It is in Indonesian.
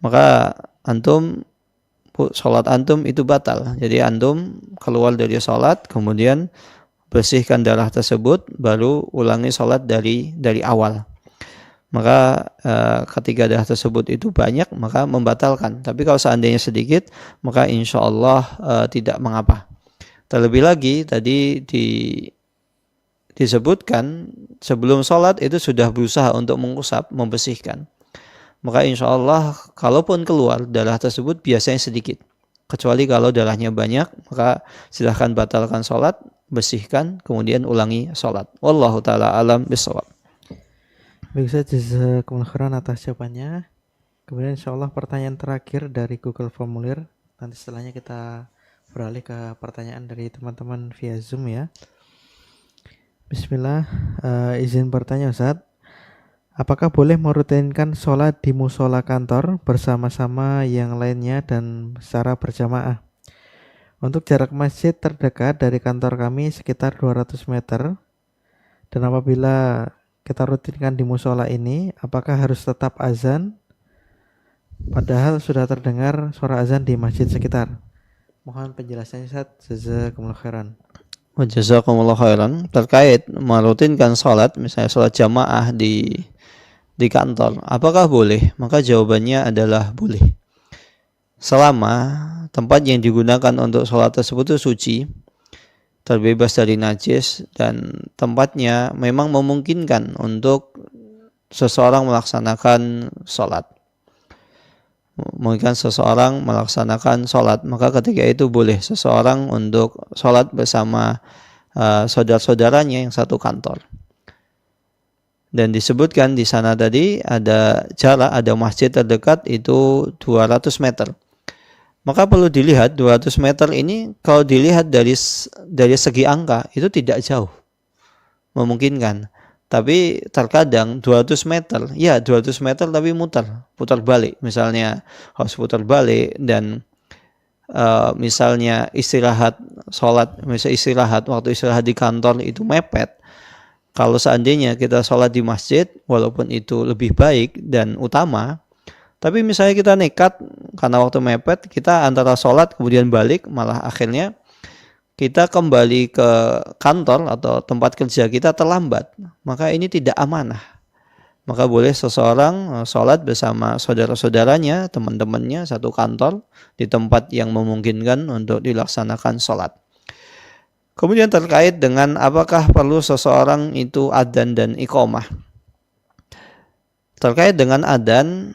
maka sholat antum itu batal. Jadi antum keluar dari sholat, kemudian bersihkan darah tersebut, baru ulangi sholat dari awal. Maka ketika darah tersebut itu banyak, maka membatalkan. Tapi kalau seandainya sedikit, maka insya Allah tidak mengapa. Terlebih lagi tadi disebutkan sebelum sholat itu sudah berusaha untuk mengusap, membersihkan. Maka insya Allah kalaupun keluar darah tersebut biasanya sedikit. Kecuali kalau darahnya banyak, maka silahkan batalkan sholat, bersihkan, kemudian ulangi sholat. Wallahu ta'ala alam bisawab. Baik Ustaz, jazakumullah khairan atas jawabannya. Kemudian insya Allah pertanyaan terakhir dari Google Formulir. Nanti setelahnya kita beralih ke pertanyaan dari teman-teman via Zoom ya. Bismillah, izin bertanya Ustaz. Apakah boleh merutinkan sholat di musola kantor bersama-sama yang lainnya dan secara berjamaah? Untuk jarak masjid terdekat dari kantor kami sekitar 200 meter. Dan apabila kita rutinkan di musola ini, apakah harus tetap azan? Padahal sudah terdengar suara azan di masjid sekitar. Mohon penjelasannya Ustaz. Jazakumullah khairan. Jazakumullah khairan. Terkait merutinkan sholat, misalnya sholat jamaah di kantor, apakah boleh? Maka jawabannya adalah boleh. Selama tempat yang digunakan untuk sholat tersebut itu suci, terbebas dari najis, dan tempatnya memang memungkinkan untuk seseorang melaksanakan sholat. Maka ketika itu boleh seseorang untuk sholat bersama saudara-saudaranya yang satu kantor. Dan disebutkan di sana tadi ada jarak, ada masjid terdekat itu 200 meter. Maka perlu dilihat 200 meter ini kalau dilihat dari segi angka itu tidak jauh, memungkinkan. Tapi terkadang 200 meter, ya 200 meter tapi putar balik. Misalnya harus putar balik dan misalnya istirahat sholat, misalnya waktu istirahat di kantor itu mepet. Kalau seandainya kita sholat di masjid, walaupun itu lebih baik dan utama, tapi misalnya kita nekat karena waktu mepet, kita antara sholat kemudian balik, malah akhirnya kita kembali ke kantor atau tempat kerja kita terlambat, maka ini tidak amanah. Maka boleh seseorang sholat bersama saudara-saudaranya, teman-temannya satu kantor di tempat yang memungkinkan untuk dilaksanakan sholat. Kemudian terkait dengan apakah perlu seseorang itu adzan dan iqamah. Terkait dengan adzan,